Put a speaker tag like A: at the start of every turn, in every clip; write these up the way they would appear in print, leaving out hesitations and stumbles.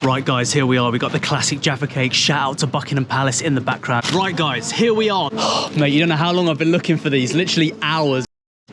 A: Right guys, here we are. We got the classic Jaffa Cakes. Shout out to Buckingham Palace in the background. Right guys, here we are. Mate, you don't know how long I've been looking for these. Literally hours.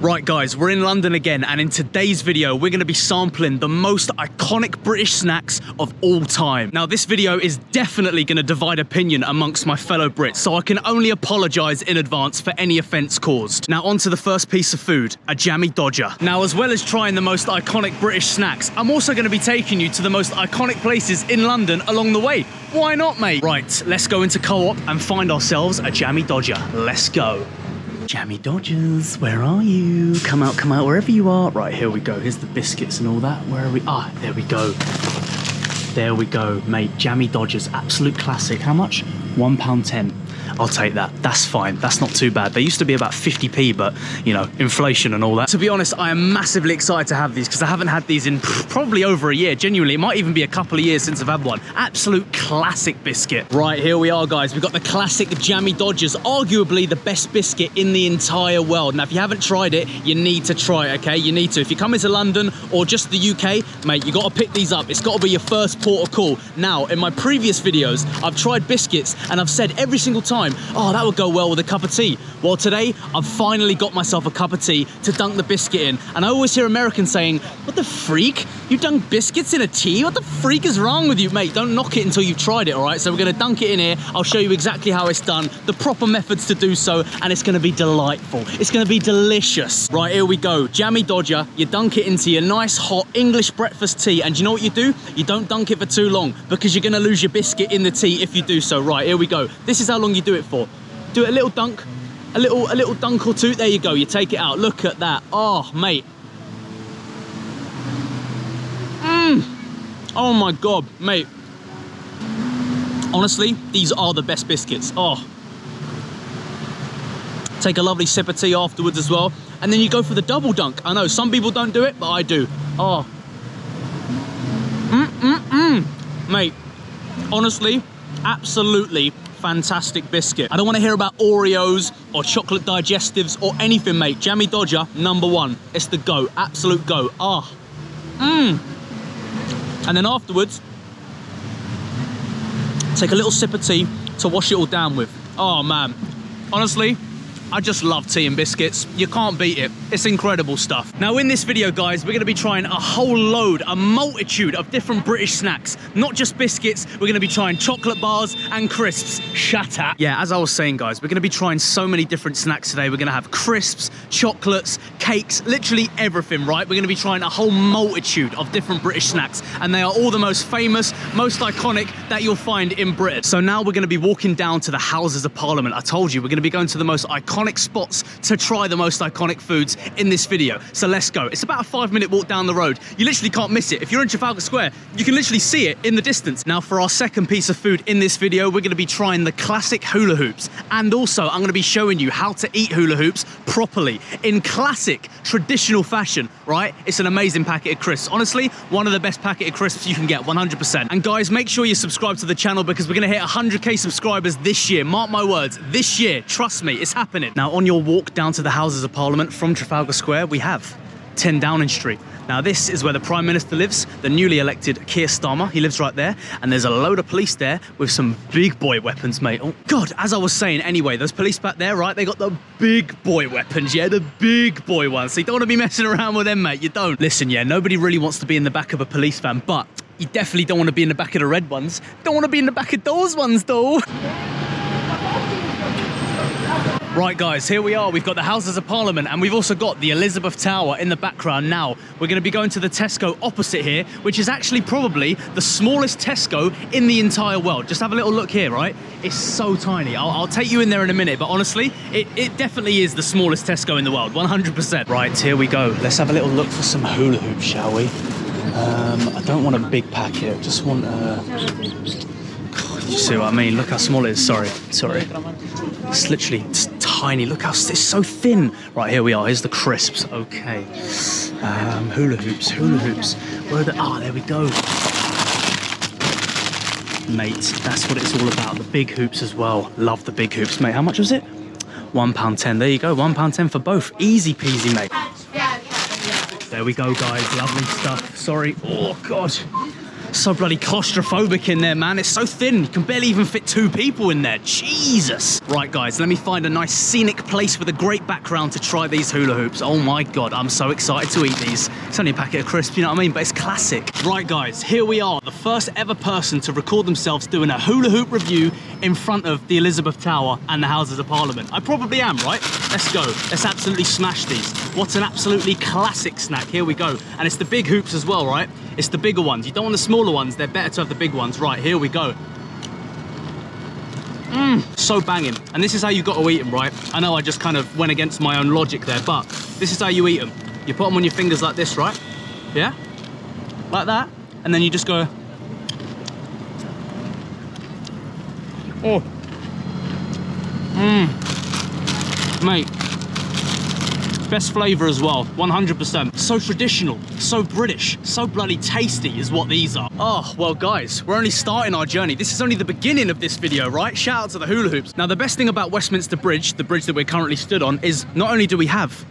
A: Right guys, we're in London again, and in today's video we're going to be sampling the most iconic British snacks of all time. Now this video is definitely going to divide opinion amongst my fellow Brits, so I can only apologise in advance for any offence caused. Now on to the first piece of food, a Jammie Dodger. Now as well as trying the most iconic British snacks, I'm also going to be taking you to the most iconic places in London along the way. Why not, mate? Right, let's go into Co-op and find ourselves a Jammie Dodger. Let's go. Jammie Dodgers, where are you? Come out, wherever you are. Right, here we go. Here's the biscuits and all that. Where are we? Ah, there we go. There we go, mate. Jammie Dodgers, absolute classic. How much? £1.10. I'll take that. That's fine. That's not too bad. They used to be about 50p, but, you know, inflation and all that. To be honest, I am massively excited to have these because I haven't had these in probably over a year. Genuinely, it might even be a couple of years since I've had one. Absolute classic biscuit. Right, here we are, guys. We've got the classic Jammie Dodgers, arguably the best biscuit in the entire world. Now, if you haven't tried it, you need to try it, okay? You need to. If you come into London or just the UK, mate, you got to pick these up. It's got to be your first port of call. Now, in my previous videos, I've tried biscuits and I've said every single time, oh, that would go well with a cup of tea. Well, today, I've finally got myself a cup of tea to dunk the biscuit in. And I always hear Americans saying, what the freak? You dunk biscuits in a tea? What the freak is wrong with you, mate? Don't knock it until you've tried it, all right? So we're going to dunk it in here. I'll show you exactly how it's done, the proper methods to do so, and it's going to be delightful. It's going to be delicious. Right, here we go. Jammie Dodger, you dunk it into your nice, hot English breakfast tea. And you know what you do? You don't dunk it for too long because you're going to lose your biscuit in the tea if you do so. Right, here we go. This is how long you do it for. Do it a little dunk, a little dunk or two. There you go. You take it out. Look at that. Oh, mate. Oh my God, mate. Honestly, these are the best biscuits. Oh. Take a lovely sip of tea afterwards as well, and then you go for the double dunk. I know some people don't do it, but I do. Oh. Mate. Honestly, absolutely fantastic biscuit. I don't want to hear about Oreos or chocolate digestives or anything, mate. Jammie Dodger, #1. It's the go, absolute go. Ah, And then afterwards, take a little sip of tea to wash it all down with. Oh man, honestly, I just love tea and biscuits. You can't beat it. It's incredible stuff. Now in this video, guys, we're gonna be trying a whole load, a multitude of different British snacks. Not just biscuits, we're gonna be trying chocolate bars and crisps. Shut up. Yeah, as I was saying, guys, we're gonna be trying so many different snacks today. We're gonna have crisps, chocolates, cakes, literally everything, right? We're gonna be trying a whole multitude of different British snacks, and they are all the most famous, most iconic that you'll find in Britain. So now we're gonna be walking down to the Houses of Parliament. I told you, we're gonna be going to the most iconic spots to try the most iconic foods in this video. So let's go. It's about a 5-minute walk down the road. You literally can't miss it. If you're in Trafalgar Square, you can literally see it in the distance. Now for our second piece of food in this video, we're gonna be trying the classic hula hoops. And also I'm gonna be showing you how to eat hula hoops properly in classic traditional fashion, right? It's an amazing packet of crisps. Honestly, one of the best packet of crisps you can get, 100%. And guys, make sure you subscribe to the channel because we're gonna hit 100k subscribers this year. Mark my words, this year, trust me, it's happening. Now on your walk down to the Houses of Parliament from Trafalgar Square, we have 10 Downing Street. Now this is where the Prime Minister lives, the newly elected Keir Starmer. He lives right there, and there's a load of police there with some big boy weapons, mate. Oh God, as I was saying anyway, those police back there, right, they got the big boy weapons, yeah, the big boy ones. So you don't want to be messing around with them, mate, you don't. Listen, yeah, nobody really wants to be in the back of a police van, but you definitely don't want to be in the back of the red ones. Don't want to be in the back of those ones, though. Right guys, here we are. We've got the Houses of Parliament and we've also got the Elizabeth Tower in the background. Now, we're going to be going to the Tesco opposite here, which is actually probably the smallest Tesco in the entire world. Just have a little look here, right? It's so tiny. I'll take you in there in a minute, but honestly, it definitely is the smallest Tesco in the world, 100%. Right, here we go. Let's have a little look for some hula hoops, shall we? I don't want a big packet, just want you see what I mean? Look how small it is. Sorry. It's literally, it's tiny. Look how, it's so thin. Right, here we are. Here's the crisps. Okay. Hula hoops. Where are the, there we go. Mate, that's what it's all about. The big hoops as well. Love the big hoops, mate. How much was it? £1.10. There you go. £1.10 for both. Easy peasy, mate. There we go, guys. Lovely stuff. Sorry. Oh, God. So bloody claustrophobic in there, man. It's so thin. You can barely even fit 2 people in there. Jesus. Right, guys, let me find a nice scenic place with a great background to try these hula hoops. Oh my God, I'm so excited to eat these. It's only a packet of crisps, you know what I mean? But it's classic. Right, guys, here we are. The first ever person to record themselves doing a hula hoop review in front of the Elizabeth Tower and the Houses of Parliament. I probably am, right? Let's go. Let's absolutely smash these. What an absolutely classic snack. Here we go. And it's the big hoops as well, right? It's the bigger ones. You don't want the smaller ones. They're better to have the big ones. Right, here we go. So banging. And this is how you got to eat them, right? I know I just kind of went against my own logic there, but this is how you eat them. You put them on your fingers like this, right? Yeah? Like that. And then you just go... Oh. Mate. Best flavour as well, 100%. So traditional, so British, so bloody tasty is what these are. Oh, well guys, we're only starting our journey. This is only the beginning of this video, right? Shout out to the hula hoops. Now, the best thing about Westminster Bridge, the bridge that we're currently stood on, is not only do we have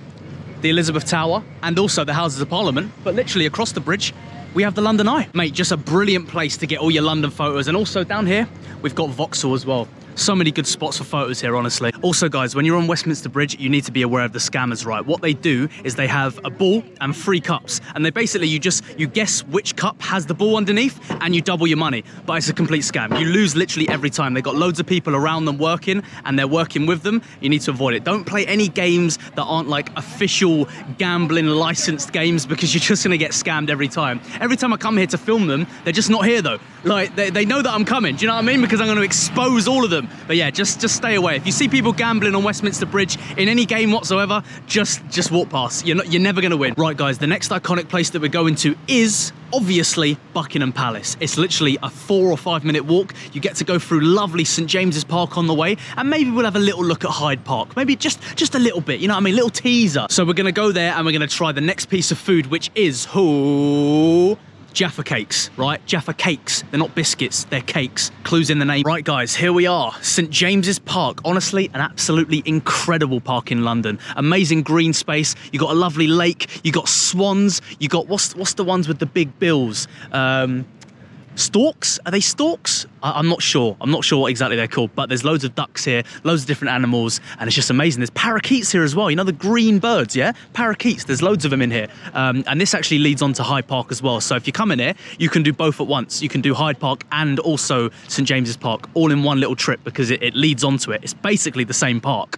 A: the Elizabeth Tower and also the Houses of Parliament, but literally across the bridge, we have the London Eye. Mate, just a brilliant place to get all your London photos. And also down here, we've got Vauxhall as well. So many good spots for photos here, honestly. Also, guys, when you're on Westminster Bridge, you need to be aware of the scammers, right? What they do is they have a ball and 3 cups. And they basically, you guess which cup has the ball underneath and you double your money. But it's a complete scam. You lose literally every time. They've got loads of people around them working and they're working with them. You need to avoid it. Don't play any games that aren't like official gambling licensed games because you're just gonna get scammed every time. Every time I come here to film them, they're just not here though. Like, they know that I'm coming, do you know what I mean? Because I'm gonna expose all of them. But yeah, just stay away. If you see people gambling on Westminster Bridge in any game whatsoever, just walk past. You're never gonna win. Right, guys, the next iconic place that we're going to is obviously Buckingham Palace. It's literally a 4 or 5 minute walk. You get to go through lovely St James's Park on the way, and maybe we'll have a little look at Hyde Park. Maybe just a little bit, you know what I mean? Little teaser. So we're gonna go there and we're gonna try the next piece of food, which is Jaffa Cakes, right? Jaffa Cakes. They're not biscuits, they're cakes. Clues in the name. Right, guys, here we are. St James's Park. Honestly, an absolutely incredible park in London. Amazing green space. You got a lovely lake. You got swans. You got, what's the ones with the big bills? Storks? Are they storks? I'm not sure. I'm not sure what exactly they're called, but there's loads of ducks here, loads of different animals, and it's just amazing. There's parakeets here as well. You know, the green birds, yeah? Parakeets. There's loads of them in here. And this actually leads on to Hyde Park as well. So if you come in here, you can do both at once. You can do Hyde Park and also St James's Park all in one little trip because it leads onto it. It's basically the same park.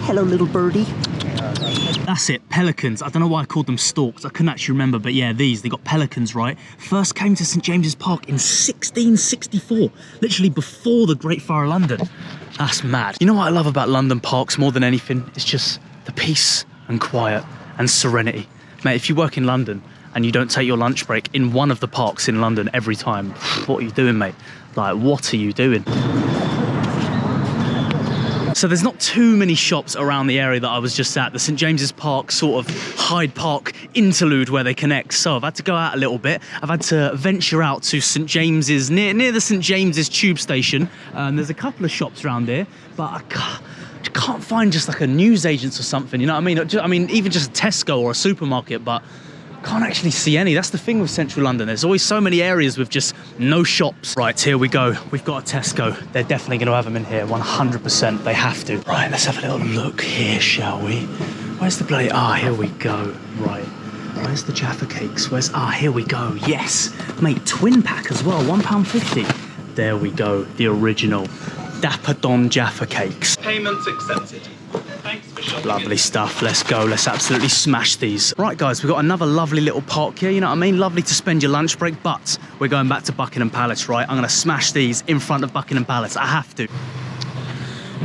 A: Hello, little birdie. That's it, pelicans. I don't know why I called them storks. I couldn't actually remember, but yeah, they got pelicans, right? First came to St James's Park in 1664, literally before the Great Fire of London. That's mad. You know what I love about London parks more than anything? It's just the peace and quiet and serenity. Mate, if you work in London and you don't take your lunch break in one of the parks in London every time, what are you doing, mate? Like, what are you doing? So there's not too many shops around the area that I was just at, the St James's Park sort of Hyde Park interlude where they connect. So I've had to go out a little bit. I've had to venture out to St James's, near the St James's tube station. There's a couple of shops around here, but I can't find just like a newsagent's or something, you know what I mean? Even just a Tesco or a supermarket, but can't actually see any. That's the thing with central London. There's always so many areas with just no shops. Right, here we go. We've got a Tesco. They're definitely going to have them in here, 100%. They have to. Right, let's have a little look here, shall we? Where's the bloody... here we go. Right. Where's the Jaffa Cakes? Here we go. Yes. Mate, twin pack as well, £1.50. There we go. The original Dapper Don Jaffa Cakes.
B: Payments accepted. Thanks for shopping.
A: Lovely stuff. Let's go. Let's absolutely smash these. Right, guys, we've got another lovely little park here. You know what I mean? Lovely to spend your lunch break, but we're going back to Buckingham Palace, right? I'm going to smash these in front of Buckingham Palace. I have to.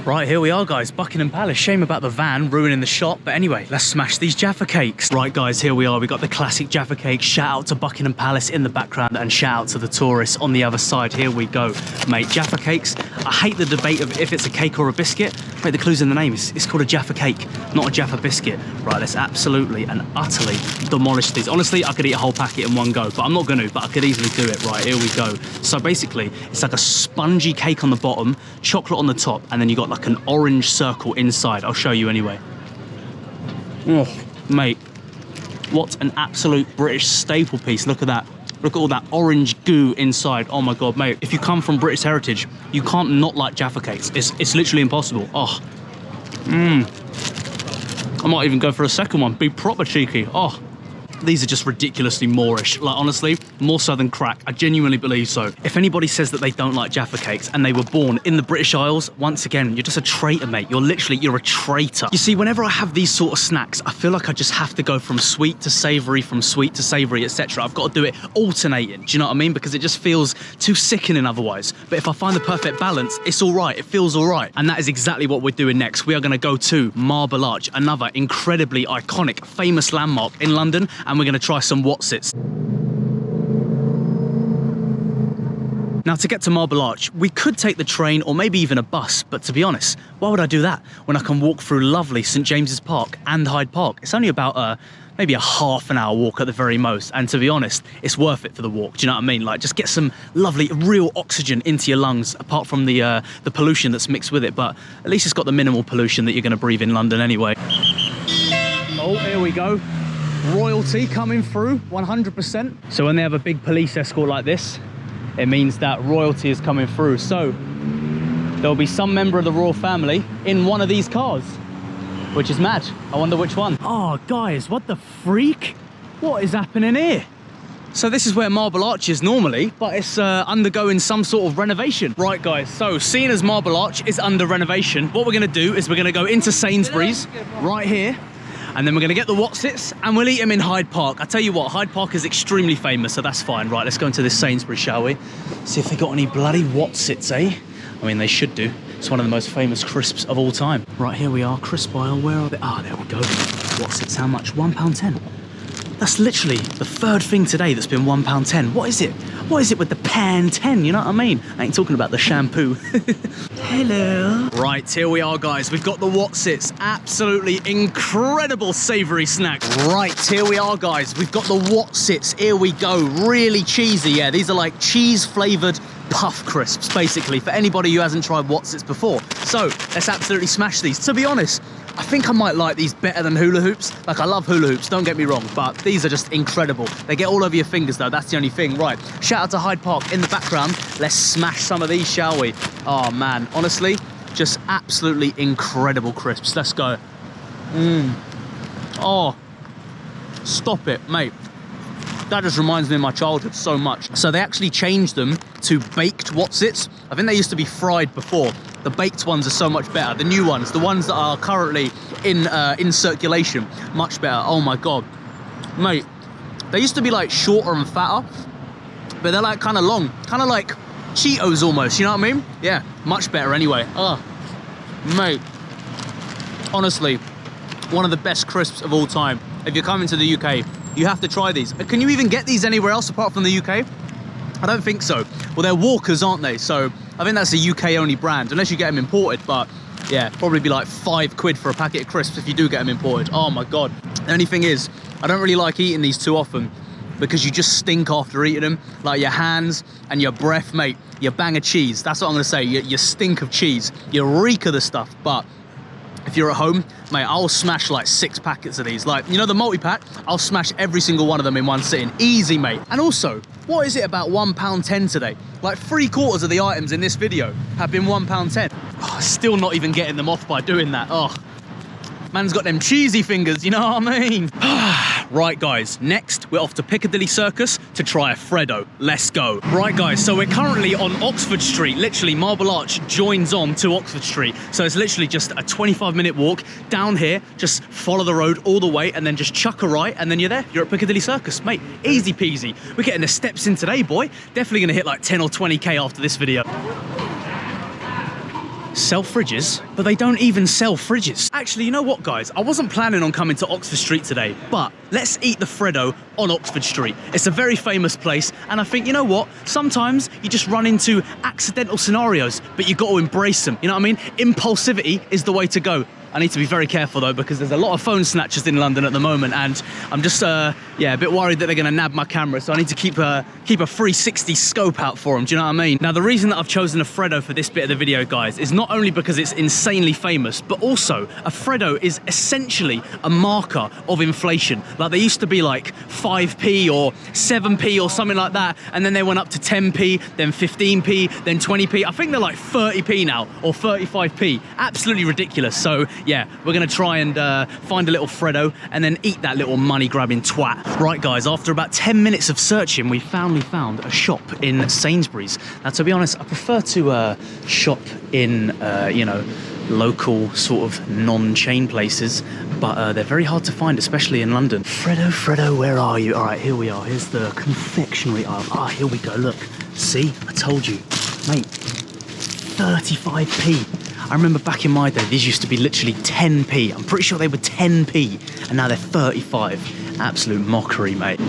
A: Right, here we are, guys. Buckingham Palace. Shame about the van ruining the shot, but anyway, let's smash these Jaffa Cakes. Right, guys, here we are. We got the classic Jaffa Cakes. Shout out to Buckingham Palace in the background and shout out to the tourists on the other side. Here we go, mate. Jaffa Cakes. I hate the debate of if it's a cake or a biscuit. Mate, the clue's in the name. It's called a Jaffa Cake, not a Jaffa biscuit. Right, let's absolutely and utterly demolish these. Honestly, I could eat a whole packet in one go, but I'm not going to, but I could easily do it. Right, here we go. So basically, it's like a spongy cake on the bottom, chocolate on the top, and then you got like an orange circle inside. I'll show you anyway. Oh, mate, what an absolute British staple piece. Look at that. Look at all that orange goo inside. Oh my God, mate. If you come from British heritage, you can't not like Jaffa Cakes. It's literally impossible. Oh, I might even go for a second one. Be proper cheeky. Oh, these are just ridiculously Moorish. Like, honestly, more so than crack. I genuinely believe so. If anybody says that they don't like Jaffa Cakes and they were born in the British Isles, once again, you're just a traitor, mate. You're a traitor. You see, whenever I have these sort of snacks, I feel like I just have to go from sweet to savoury, etc. I've got to do it alternating, do you know what I mean? Because it just feels too sickening otherwise. But if I find the perfect balance, it's all right. It feels all right. And that is exactly what we're doing next. We are going to go to Marble Arch, another incredibly iconic, famous landmark in London, and we're going to try some Wotsits. Now, to get to Marble Arch, we could take the train or maybe even a bus, but to be honest, why would I do that when I can walk through lovely St James's Park and Hyde Park? It's only about maybe a half an hour walk at the very most, and to be honest, it's worth it for the walk, do you know what I mean? Like, just get some lovely, real oxygen into your lungs, apart from the pollution that's mixed with it, but at least it's got the minimal pollution that you're going to breathe in London anyway. Oh, here we go. Royalty coming through, 100%. So when they have a big police escort like this, it means that royalty is coming through. So there'll be some member of the royal family in one of these cars, which is mad. I wonder which one. Oh, guys, what the freak? What is happening here? So this is where Marble Arch is normally, but it's undergoing some sort of renovation. Right, guys, so seeing as Marble Arch is under renovation, what we're gonna do is we're gonna go into Sainsbury's right here, and then we're gonna get the Wotsits and we'll eat them in Hyde Park. I tell you what, Hyde Park is extremely famous, so that's fine. Right, let's go into this Sainsbury's, shall we? See if they got any bloody Wotsits, eh? I mean, they should do. It's one of the most famous crisps of all time. Right, here we are, crisp aisle, where are they? Ah, there we go. Wotsits, how much? £1.10. That's literally the third thing today that's been £1.10. What is it? What is it with the pan 10? You know what I mean? I ain't talking about the shampoo. Hello. Right, here we are, guys. We've got the Wotsits. Absolutely incredible savoury snack. Right, here we are, guys. We've got the Wotsits. Here we go. Really cheesy. Yeah, these are like cheese-flavoured puff crisps, basically, for anybody who hasn't tried Wotsits before. So, let's absolutely smash these. To be honest, I think I might like these better than Hula Hoops. Like, I love Hula Hoops, don't get me wrong, but these are just incredible. They get all over your fingers, though. That's the only thing. Right, shout out to Hyde Park in the background. Let's smash some of these, shall we? Oh, man, honestly, just absolutely incredible crisps. Let's go. Oh, stop it, mate. That just reminds me of my childhood so much. So they actually changed them to baked Wotsits. I think they used to be fried before. The baked ones are so much better. The new ones, the ones that are currently in circulation, much better. Oh my God. Mate, they used to be like shorter and fatter, but they're like kind of long, kind of like Cheetos almost, you know what I mean? Yeah, much better anyway. Oh, mate, honestly, one of the best crisps of all time. If you're coming to the UK, you have to try these. Can you even get these anywhere else apart from the UK? I don't think so. Well, they're Walkers, aren't they? So I think that's a UK only brand, unless you get them imported. But yeah, probably be like £5 for a packet of crisps if you do get them imported. Oh my God. The only thing is, I don't really like eating these too often because you just stink after eating them. Like your hands and your breath, mate, you bang of cheese. That's what I'm gonna say. You stink of cheese. You reek of the stuff. But if you're at home, mate, I'll smash like 6 packets of these. Like, you know the multi-pack? I'll smash every single one of them in one sitting. Easy, mate. And also, what is it about £1.10 today? Like 3/4 of the items in this video have been £1.10. Oh, still not even getting them off by doing that. Oh, man's got them cheesy fingers, you know what I mean? Right, guys, next we're off to Piccadilly Circus to try a Freddo. Let's go. Right, guys, so we're currently on Oxford Street. Literally, Marble Arch joins on to Oxford Street. So it's literally just a 25-minute walk down here. Just follow the road all the way and then just chuck a right and then you're there. You're at Piccadilly Circus, mate. Easy peasy. We're getting the steps in today, boy. Definitely gonna hit like 10 or 20K after this video. Sell fridges, but they don't even sell fridges. Actually, you know what, guys? I wasn't planning on coming to Oxford Street today, but let's eat the Freddo on Oxford Street. It's a very famous place, and I think, you know what? Sometimes you just run into accidental scenarios, but you got to embrace them. You know what I mean? Impulsivity is the way to go. I need to be very careful though, because there's a lot of phone snatchers in London at the moment, and I'm just yeah, a bit worried that they're gonna nab my camera, so I need to keep a 360 scope out for them. Do you know what I mean? Now, the reason that I've chosen a Freddo for this bit of the video, guys, is not only because it's insanely famous, but also a Freddo is essentially a marker of inflation. Like, they used to be like 5p or 7p or something like that, and then they went up to 10p, then 15p, then 20p. I think they're like 30p now, or 35p. Absolutely ridiculous. So yeah, we're gonna try and find a little Freddo and then eat that little money grabbing twat. Right, guys, after about 10 minutes of searching, we finally found a shop in Sainsbury's. Now, to be honest, I prefer to shop in you know, local sort of non-chain places, but they're very hard to find, especially in London. Freddo, where are you? All right, here we are. Here's the confectionery aisle. Ah, here we go. Look, see, I told you, mate. 35p. I remember back in my day, these used to be literally 10p. I'm pretty sure they were 10p, and now they're 35. Absolute mockery, mate.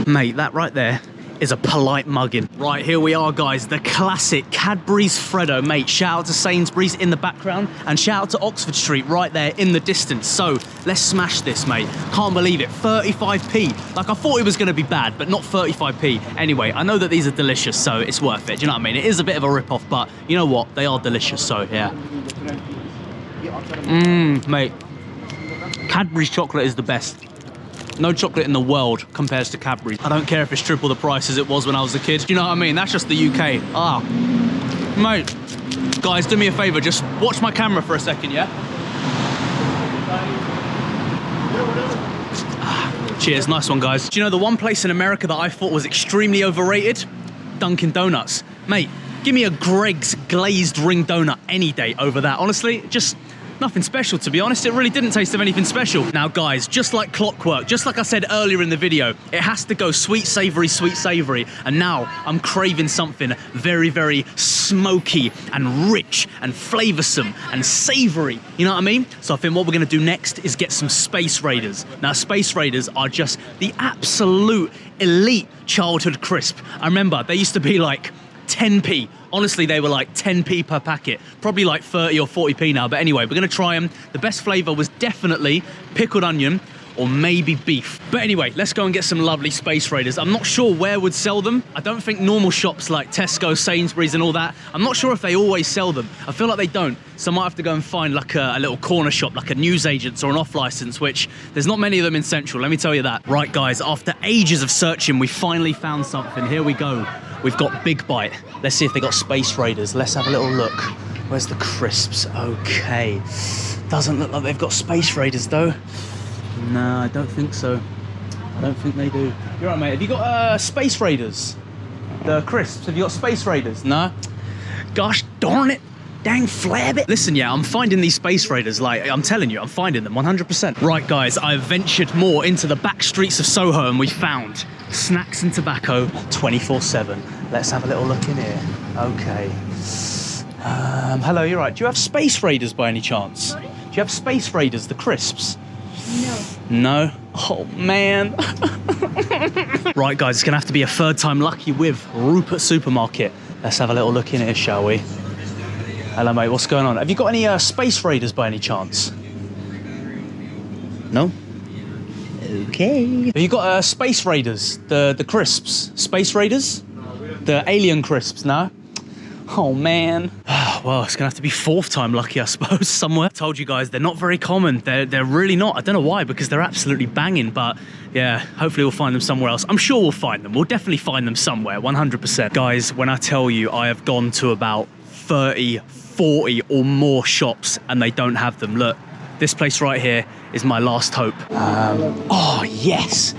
A: Mate, that right there is a polite mugging. Right, here we are, guys. The classic Cadbury's Freddo. Mate, shout out to Sainsbury's in the background, and shout out to Oxford Street right there in the distance. So let's smash this, mate. Can't believe it. 35p. Like, I thought it was gonna be bad, but not 35p. Anyway, I know that these are delicious, so it's worth it. Do you know what I mean? It is a bit of a rip-off, but you know what? They are delicious, so yeah. Mate. Cadbury's chocolate is the best. No chocolate in the world compares to Cadbury's. I don't care if it's triple the price as it was when I was a kid. Do you know what I mean? That's just the UK. Ah, mate. Guys, do me a favor. Just watch my camera for a second, yeah? Cheers, nice one, guys. Do you know the one place in America that I thought was extremely overrated? Dunkin' Donuts. Mate, give me a Greg's glazed ring donut any day over that. Honestly, just nothing special, to be honest. It really didn't taste of anything special. Now, guys, just like clockwork, just like I said earlier in the video, it has to go sweet, savory, and now I'm craving something very, very smoky and rich and flavoursome and savoury. You know what I mean? So I think what we're gonna do next is get some Space Raiders. Now, Space Raiders are just the absolute elite childhood crisp. I remember they used to be like 10p. Honestly, they were like 10p per packet. Probably like 30 or 40p now. But anyway, we're gonna try them. The best flavor was definitely pickled onion or maybe beef. But anyway, let's go and get some lovely Space Raiders. I'm not sure where would sell them. I don't think normal shops like Tesco, Sainsbury's and all that, I'm not sure if they always sell them. I feel like they don't. So I might have to go and find like a little corner shop, like a newsagent's or an off license, which there's not many of them in Central, let me tell you that. Right, guys, after ages of searching, we finally found something. Here we go. We've got Big Bite. Let's see if they got Space Raiders. Let's have a little look. Where's the crisps? Okay. Doesn't look like they've got Space Raiders though. No, I don't think so. I don't think they do. You're right, mate. Have you got Space Raiders? The crisps. Have you got Space Raiders? No? Gosh darn it. Dang flab it. Listen, yeah, I'm finding these Space Raiders, like, I'm telling you, I'm finding them 100%. Right, guys, I've ventured more into the back streets of Soho and we found snacks and tobacco 24/7. Let's have a little look in here. Okay. Hello, you're right. Do you have Space Raiders by any chance? Sorry? Do you have Space Raiders, the crisps?
C: No.
A: No? Oh, man. Right, guys, it's gonna have to be a third time lucky with Rupert Supermarket. Let's have a little look in here, shall we? Hello, mate, what's going on? Have you got any Space Raiders by any chance? No? Okay. Have you got Space Raiders, the crisps? Space Raiders? The alien crisps, no? Oh, man. Well, it's gonna have to be fourth time lucky, I suppose, somewhere. I told you guys, they're not very common. They're really not. I don't know why, because they're absolutely banging, but yeah, hopefully we'll find them somewhere else. I'm sure we'll find them. We'll definitely find them somewhere, 100%. Guys, when I tell you I have gone to about 30, 40 or more shops and they don't have them. Look, this place right here is my last hope. Oh, yes.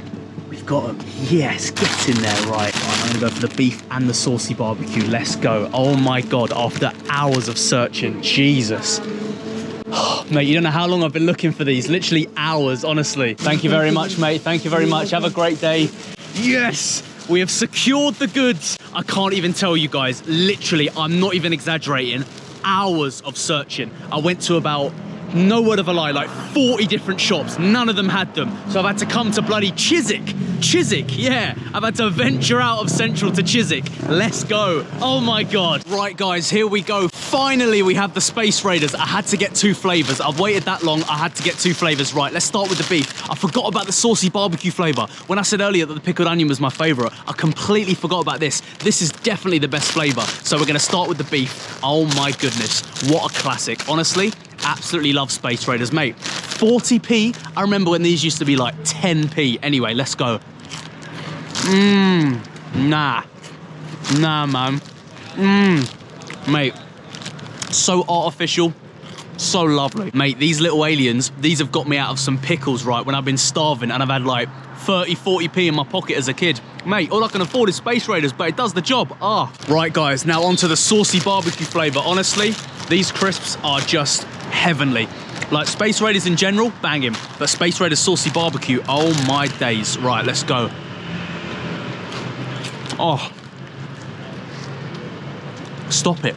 A: We've got them. Yes, get in there, right. I'm gonna go for the beef and the saucy barbecue. Let's go. Oh my God, after hours of searching, Jesus. Mate, you don't know how long I've been looking for these. Literally hours, honestly. Thank you very much, mate. Thank you very much. Have a great day. Yes, we have secured the goods. I can't even tell you guys. Literally, I'm not even exaggerating. Hours of searching. I went to about no word of a lie, like 40 different shops. None of them had them. So I've had to come to bloody Chiswick. Chiswick, yeah. I've had to venture out of Central to Chiswick. Let's go. Oh my God. Right, guys, here we go. Finally, we have the Space Raiders. I had to get 2 flavors. I've waited that long. I had to get 2 flavors. Right, let's start with the beef. I forgot about the saucy barbecue flavor. When I said earlier that the pickled onion was my favorite, I completely forgot about this. This is definitely the best flavor. So we're gonna start with the beef. Oh my goodness, what a classic. Honestly, absolutely love Space Raiders, mate. 40p, I remember when these used to be like 10p. Anyway, let's go. Nah, man. Mate, so artificial, so lovely. Mate, these little aliens, these have got me out of some pickles, right, when I've been starving and I've had like 30, 40p in my pocket as a kid. Mate, all I can afford is Space Raiders, but it does the job. Right, guys, now onto the saucy barbecue flavor. Honestly, these crisps are just heavenly. Like Space Raiders in general, banging, but Space Raiders saucy barbecue, oh my days. Right, let's go. Oh. Stop it.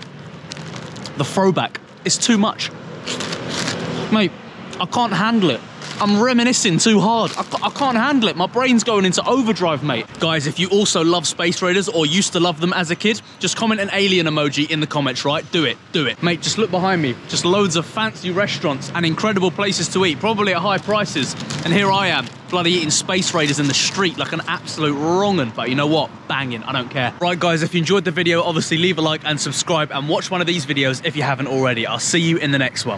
A: The throwback is too much. Mate, I can't handle it. I'm reminiscing too hard. I can't handle it. My brain's going into overdrive, mate. Guys, if you also love Space Raiders or used to love them as a kid, just comment an alien emoji in the comments, right? Do it, do it. Mate, just look behind me. Just loads of fancy restaurants and incredible places to eat, probably at high prices. And here I am, bloody eating Space Raiders in the street like an absolute wrong'un. But you know what? Banging, I don't care. Right, guys, if you enjoyed the video, obviously leave a like and subscribe and watch one of these videos if you haven't already. I'll see you in the next one.